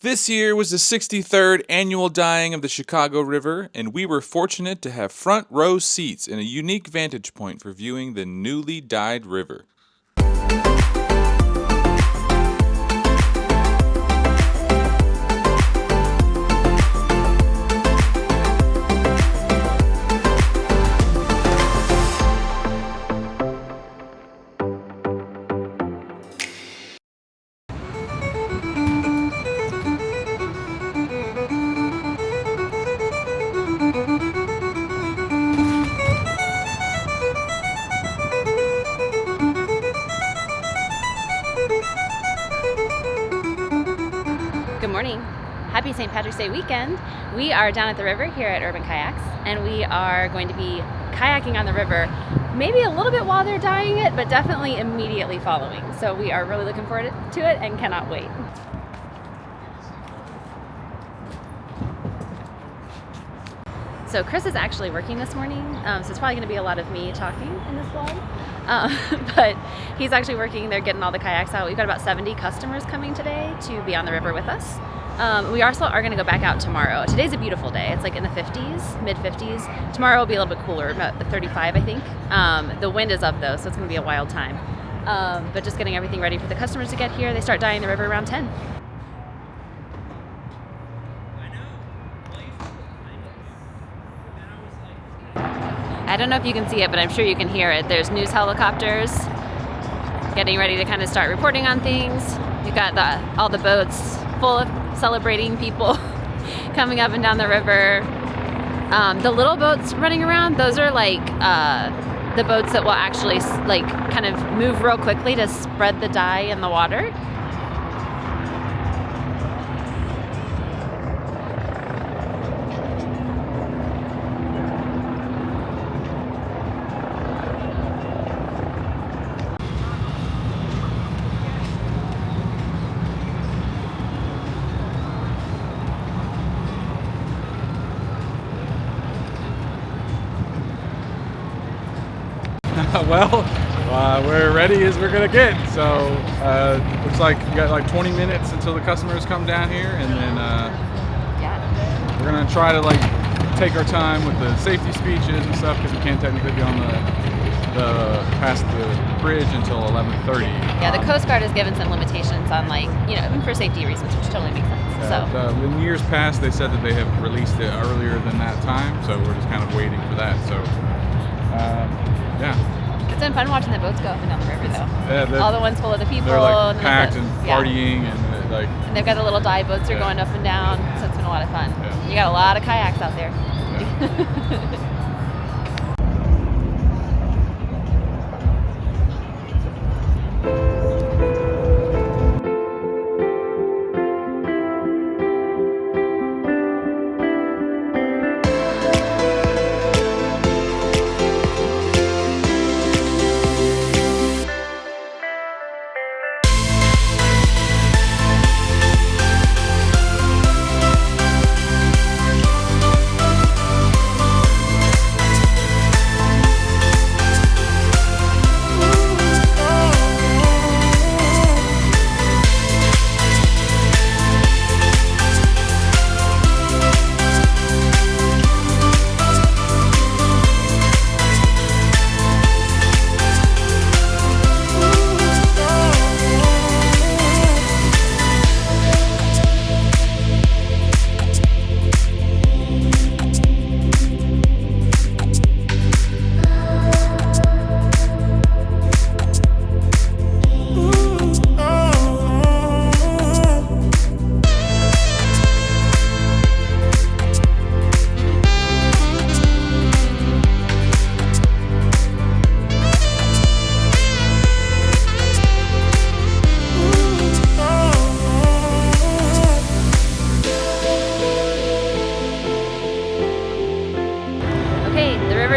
This year was the 63rd annual dyeing of the Chicago River, and we were fortunate to have front row seats and a unique vantage point for viewing the newly dyed river. Good morning. Happy St. Patrick's Day weekend. We are down at the river here at Urban Kayaks, and we are going to be kayaking on the river, maybe a little bit while they're dyeing it, but definitely immediately following. So we are really looking forward to it and cannot wait. So Chris is actually working this morning, so it's probably going to be a lot of me talking in this vlog. But he's actually working. They're getting all the kayaks out. We've got about 70 customers coming today to be on the river with us. We also are going to go back out tomorrow. Today's a beautiful day. It's like in the 50s, mid 50s. Tomorrow will be a little bit cooler, about 35, I think. The wind is up though, so it's going to be a wild time. But just getting everything ready for the customers to get here. They start dyeing the river around 10. I don't know if you can see it, but I'm sure you can hear it. There's news helicopters getting ready to kind of start reporting on things. You've got all the boats full of celebrating people coming up and down the river. The little boats running around, those are like the boats that will actually like kind of move real quickly to spread the dye in the water. Well, we're ready as we're gonna get. So looks like we got like 20 minutes until the customers come down here, and then we're gonna try to like take our time with the safety speeches and stuff because we can't technically be on the past the bridge until 11:30. Yeah, the Coast Guard has given some limitations on for safety reasons, which totally makes sense. In years past, they said that they have released it earlier than that time, so we're just kind of waiting for that. So yeah. It's been fun watching the boats go up and down the river, though. Yeah, all the ones full of the people. They're like and packed and partying and like. And they've got the little dive boats are going up and down, so it's been a lot of fun. Yeah. You got a lot of kayaks out there. Yeah.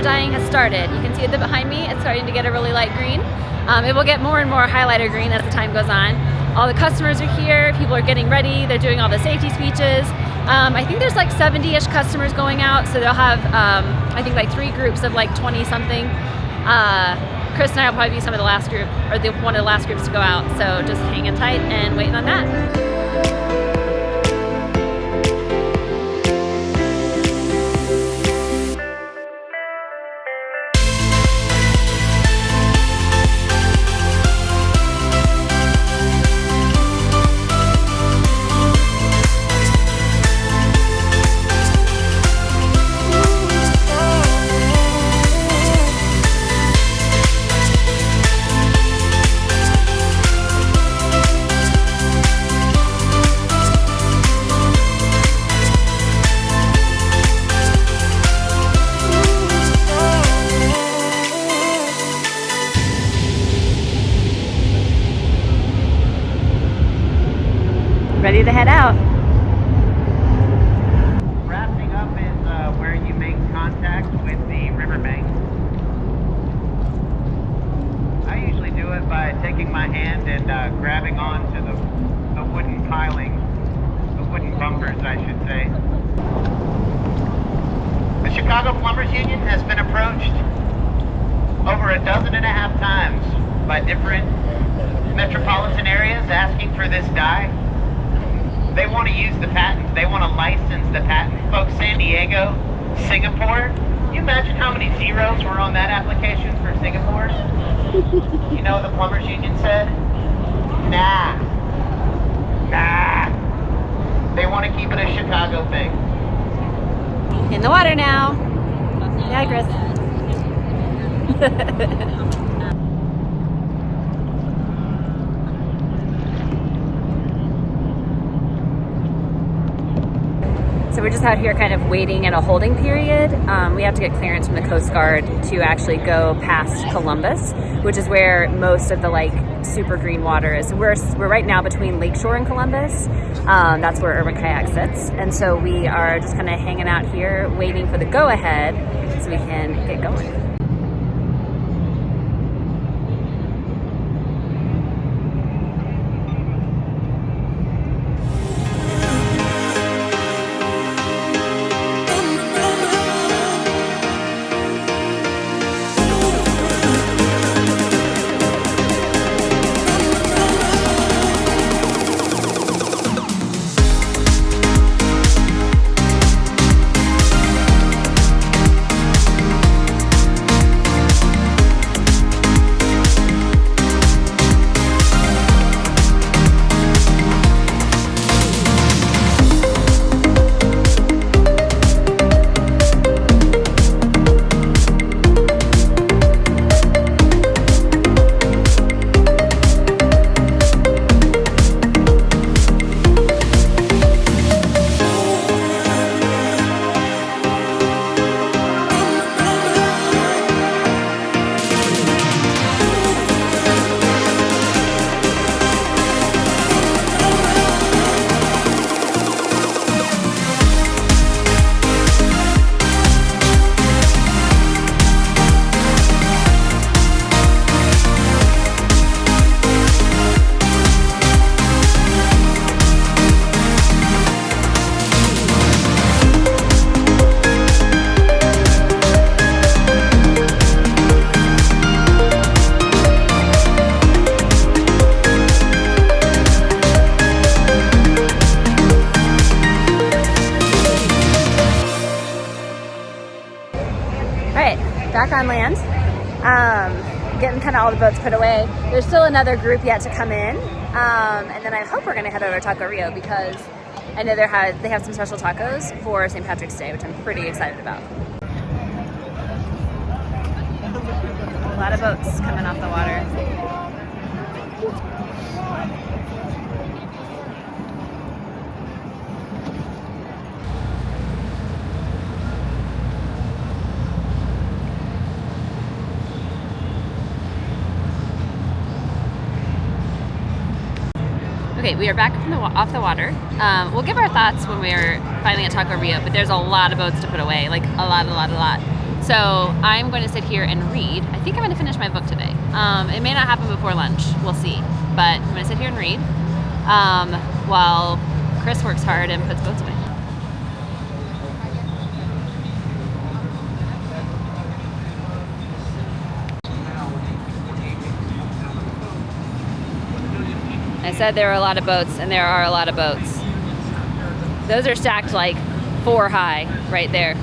Dyeing has started. You can see it behind me. It's starting to get a really light green. It will get more and more highlighter green as the time goes on. All the customers are here. People are getting ready. They're doing all the safety speeches. I think there's like 70-ish customers going out, so they'll have I think like 3 groups of like 20 something. Chris and I will probably be some of the last group, or one of the last groups to go out. So just hanging tight and waiting on that. by taking my hand and grabbing onto the wooden piling, the wooden bumpers, I should say. The Chicago Plumbers Union has been approached over 12.5 times by different metropolitan areas asking for this dye. They want to use the patent. They want to license the patent. Folks, San Diego, Singapore. Can you imagine how many zeros were on that application for Singapore? You know what the Plumbers Union said? Nah. They want to keep it a Chicago thing. In the water now. Yeah, Chris. So we're just out here kind of waiting in a holding period. We have to get clearance from the Coast Guard to actually go past Columbus, which is where most of the like super green water is. We're right now between Lakeshore and Columbus. That's where Urban Kayaks sits. And so we are just kind of hanging out here waiting for the go ahead so we can get going. Back on land, getting kind of all the boats put away. There's still another group yet to come in, and then I hope we're going to head over to Taco Rio because I know they have some special tacos for St. Patrick's Day, which I'm pretty excited about. A lot of boats coming off the water. Okay, we are back from off the water. We'll give our thoughts when we're finally at Taco Rio, but there's a lot of boats to put away, like a lot. So I'm going to sit here and read. I think I'm going to finish my book today. It may not happen before lunch. We'll see. But I'm going to sit here and read while Chris works hard and puts boats away. I said there were a lot of boats, and there are a lot of boats. Those are stacked like 4 high right there.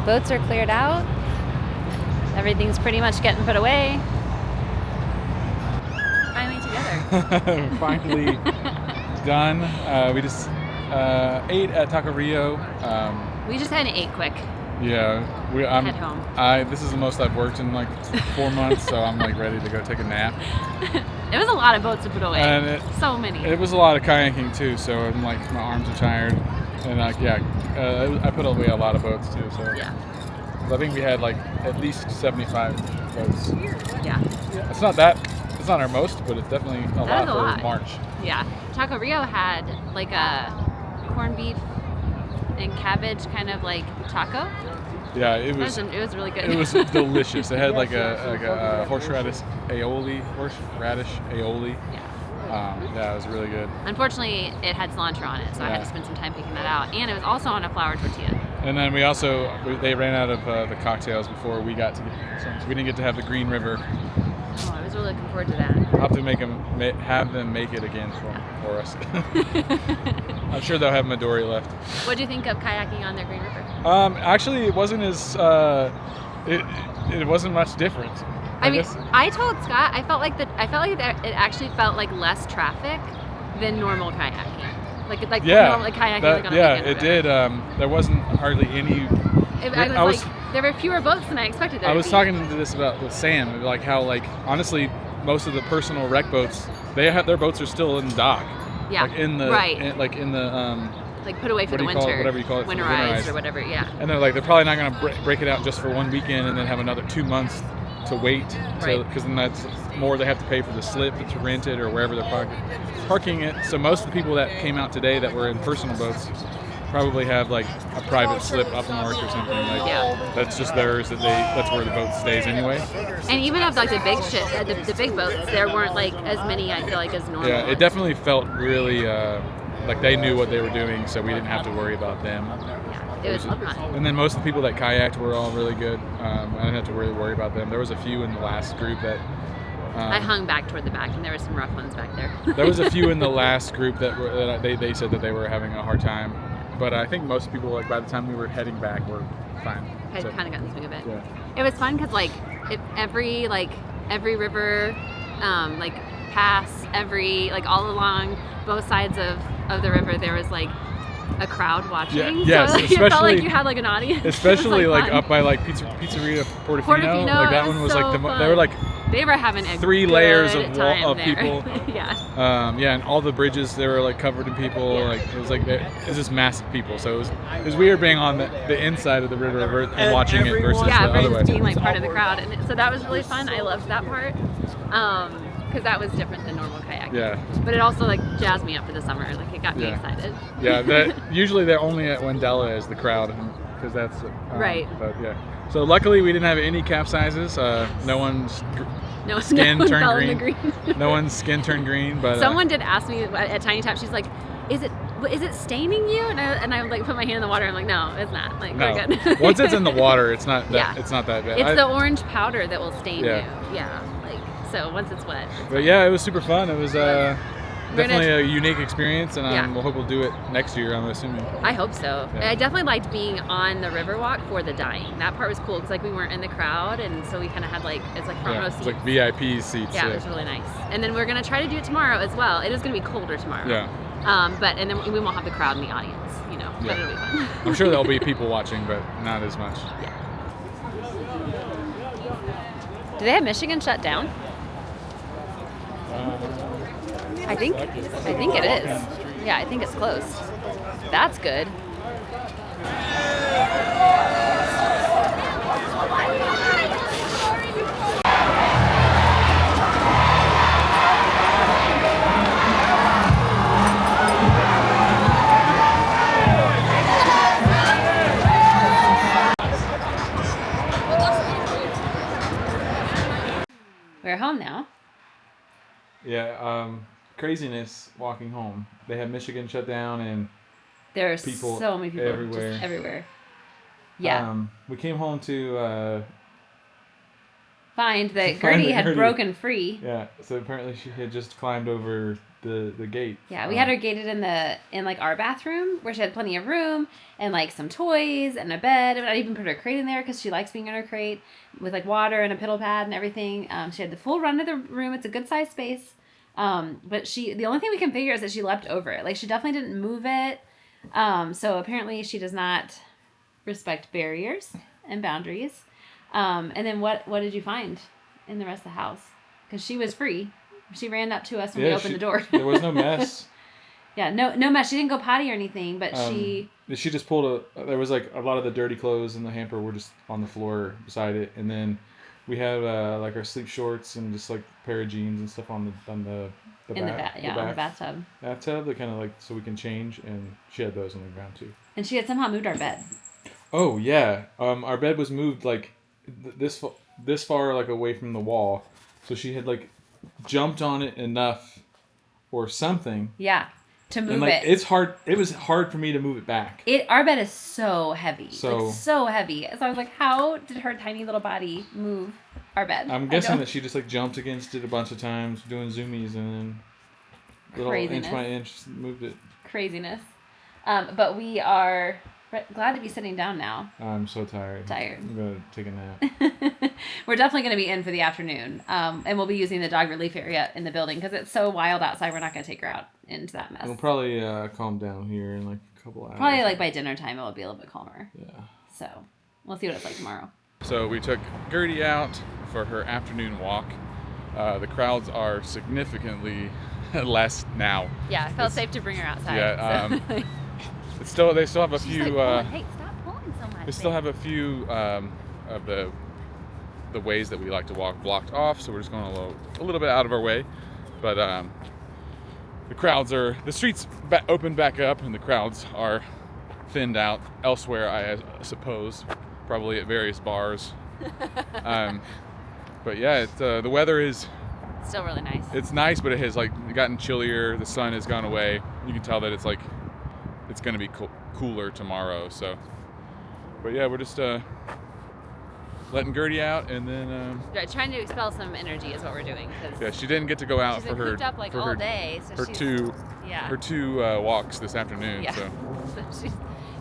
Boats are cleared out. Everything's pretty much getting put away. Finally together. Finally done. We just ate at Taco Rio. We just had an 8 quick. head home. This is the most I've worked in like 4 months, so I'm like ready to go take a nap. It was a lot of boats to put away. And so many. It was a lot of kayaking too, so I'm like my arms are tired, and I put away a lot of boats too. So yeah. I think we had like at least 75 boats. Yeah. It's not our most, but it's definitely a lot for March. Yeah. Taco Rio had like a corned beef and cabbage kind of like taco. Yeah, it was really good. It was delicious. It had like a horseradish aioli. Yeah, it was really good. Unfortunately, it had cilantro on it, so I had to spend some time picking that out. And it was also on a flour tortilla. And then they ran out of the cocktails before we got to get some, so we didn't get to have the Green River. Oh, I was really looking forward to that. I'll have to have them make it again for us. I'm sure they'll have Midori left. What do you think of kayaking on the Green River? Actually, it wasn't as it wasn't much different. I told Scott I felt like it actually felt like less traffic than normal kayaking. Normal kayaking. It did. There wasn't hardly any. There were fewer boats than I expected. I was talking to this with Sam, like how honestly most of the personal wreck boats their boats are still in the dock. Yeah. Like put away for the winter, whatever you call it, winterized or whatever, yeah. And they're probably not going to break it out just for one weekend and then have another 2 months to wait, because then that's more they have to pay for the slip to rent it or wherever they're parking it. So most of the people that came out today that were in personal boats probably have like a private slip up north or something. That's just theirs. That's where the boat stays anyway. And even of like the big boats, there weren't like as many. I feel like as normal. Yeah, it definitely felt really. Like they knew what they were doing, so we didn't have to worry about them. Yeah, it was fun. And then most of the people that kayaked were all really good. I didn't have to really worry about them. There was a few in the last group that... I hung back toward the back, and there were some rough ones back there. There was a few in the last group that they said that they were having a hard time. But I think most people, by the time we were heading back, were fine. Had kind of gotten the swing of it. Yeah. It was fun because every river, pass, all along both sides of the river, there was a crowd watching. Yeah, yes, so especially, it felt like you had an audience. Especially up by Pizzeria Portofino. That one was they were having a 3 layers of yeah. people. And all the bridges they were covered in people. Yeah. It was just massive people. So it was weird being on the inside of the river and watching it versus the other way. Being part of the crowd, and so that was really fun. I loved that part. Because that was different than normal kayaking. Yeah. But it also jazzed me up for the summer. It got me excited. Yeah. Usually they're only at Wendella is the crowd, because that's right. But yeah. So luckily we didn't have any capsizes. No one's skin turned green. No one's skin turned green. But someone did ask me at Tiny Tap. She's like, "Is it staining you?" And I put my hand in the water. I'm like, "No, it's not. No. We're good." Once it's in the water, it's not that. It's not that bad. It's the orange powder that will stain you. Yeah. So once it's wet. But yeah, it was super fun. It was definitely a unique experience, and we'll hope we'll do it next year, I'm assuming. I hope so. Yeah. I definitely liked being on the Riverwalk for the dying. That part was cool because we weren't in the crowd, and so we kind of had it's front row seats. It's VIP seats. Yeah, it was really nice. And then we're gonna try to do it tomorrow as well. It is gonna be colder tomorrow. Yeah. And then we won't have the crowd in the audience, but it'll be fun. I'm sure there'll be people watching, but not as much. Yeah. Do they have Michigan shut down? I think it is. Yeah, I think it's closed. That's good. We're home now. Yeah, craziness walking home. They had Michigan shut down, and there are so many people everywhere. Just everywhere. Yeah. We came home to find that Gertie had broken free. Yeah. So apparently she had just climbed over the gate. Yeah, we had her gated in our bathroom where she had plenty of room and some toys and a bed. And I even put her crate in there because she likes being in her crate with water and a piddle pad and everything. She had the full run of the room. It's a good sized space. But the only thing we can figure is that she leapt over it. She definitely didn't move it. So apparently she does not respect barriers and boundaries. And then what did you find in the rest of the house? Because she was free. She ran up to us when we opened the door. There was no mess. Yeah, no mess. She didn't go potty or anything, but she just pulled there was like a lot of the dirty clothes in the hamper were just on the floor beside it, and then we had like our sleep shorts and just like a pair of jeans and stuff on the bathtub. Bathtub, that kind of like so we can change, and she had those on the ground too. And she had somehow moved our bed. Oh yeah, our bed was moved like this far like away from the wall, so she had like jumped on it enough or something. Yeah. To move and, like, it. It's hard. It was hard for me to move it back. Our bed is so heavy. So heavy. So I was like, how did her tiny little body move our bed? I'm guessing that she just like jumped against it a bunch of times, doing zoomies, and then little inch by inch moved it. Craziness. But we are glad to be sitting down now. I'm so tired. I'm gonna take a nap. We're definitely gonna be in for the afternoon, and we'll be using the dog relief area in the building because it's so wild outside. We're not gonna take her out into that mess. It'll probably calm down here in like a couple hours. Probably like by dinner time, it'll be a little bit calmer. Yeah. So we'll see what it's like tomorrow. So we took Gertie out for her afternoon walk. The crowds are significantly less now. Yeah, it felt safe to bring her outside. Yeah. So. They still have a few. Hey, stop pulling so much. They still have a few of the ways that we like to walk blocked off, so we're just going a little bit out of our way. But the streets opened back up, and the crowds are thinned out elsewhere, I suppose, probably at various bars. But yeah, the weather is still really nice. It's nice, but it has like gotten chillier. The sun has gone away. You can tell that it's going to be cooler tomorrow. So, but yeah, we're just letting Gertie out, and then trying to expel some energy is what we're doing. Yeah, she didn't get to go out for her. She's been cooped up all day. So her two walks this afternoon. Yeah. So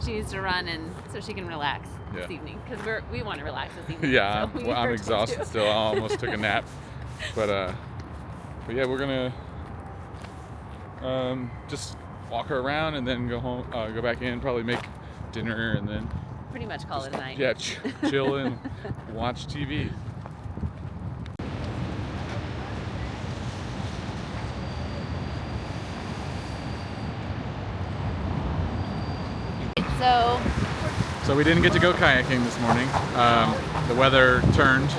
she needs to run, and so she can relax this evening because we want to relax this evening. Yeah, so I'm exhausted still. I almost took a nap, but yeah, we're gonna just walk her around and then go home, go back in, probably make dinner, and then pretty much call it a night. Yeah, chill and watch TV. So we didn't get to go kayaking this morning. The weather turned.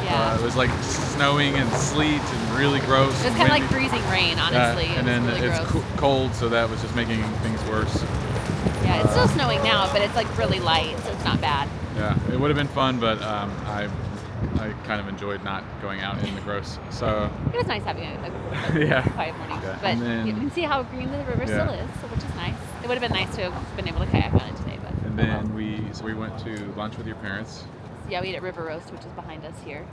Yeah. It was like snowing and sleet and really gross. It was kind of like freezing rain, honestly. And then really it's cold, so that was just making things worse. Yeah, it's still snowing now, but it's like really light, so it's not bad. Yeah, it would have been fun, but I kind of enjoyed not going out in the gross. So it was nice having a quiet morning. Yeah. But you can see how green the river still is, which is nice. It would have been nice to have been able to kayak on it today, but. And then we went to lunch with your parents. Yeah, we ate at River Roast, which is behind us here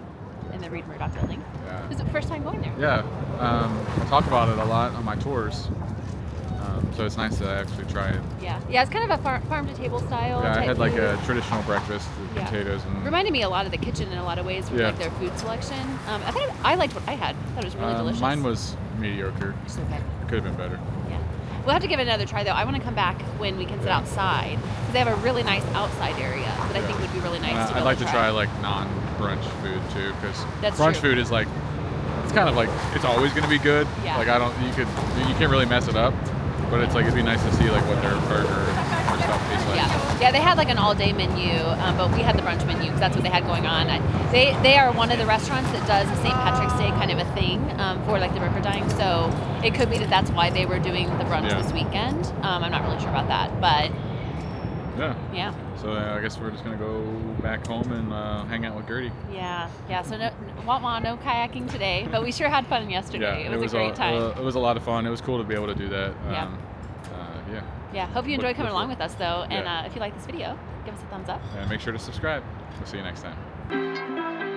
in the Reed Murdoch building. Yeah. It was the first time going there. Yeah, I talk about it a lot on my tours. So it's nice to actually try it. Yeah, it's kind of a farm to table style. Yeah, I had like food. a traditional breakfast with potatoes and. Reminded me a lot of the kitchen in a lot of ways with like their food selection. I liked what I had. I thought it was really delicious. Mine was mediocre. It's okay. It could have been better. Yeah, we'll have to give it another try though. I want to come back when we can sit outside because they have a really nice outside area that I think would be really nice. I'd like to try like non-brunch food too, because brunch food is like it's kind of like it's always going to be good. Yeah. Like you can't really mess it up. But it's like it'd be nice to see like what their burger or stuff tastes like. Yeah, they had like an all-day menu, but we had the brunch menu because that's what they had going on. They are one of the restaurants that does a St. Patrick's Day kind of a thing for like the river dine. So it could be that's why they were doing the brunch this weekend. I'm not really sure about that, but yeah. So I guess we're just gonna go back home and hang out with Gertie. Yeah. So no kayaking today, but we sure had fun yesterday. Yeah, it was a great time. It was a lot of fun. It was cool to be able to do that. Yeah. Hope you enjoy coming along with us though, and if you like this video, give us a thumbs up. And make sure to subscribe. We'll see you next time.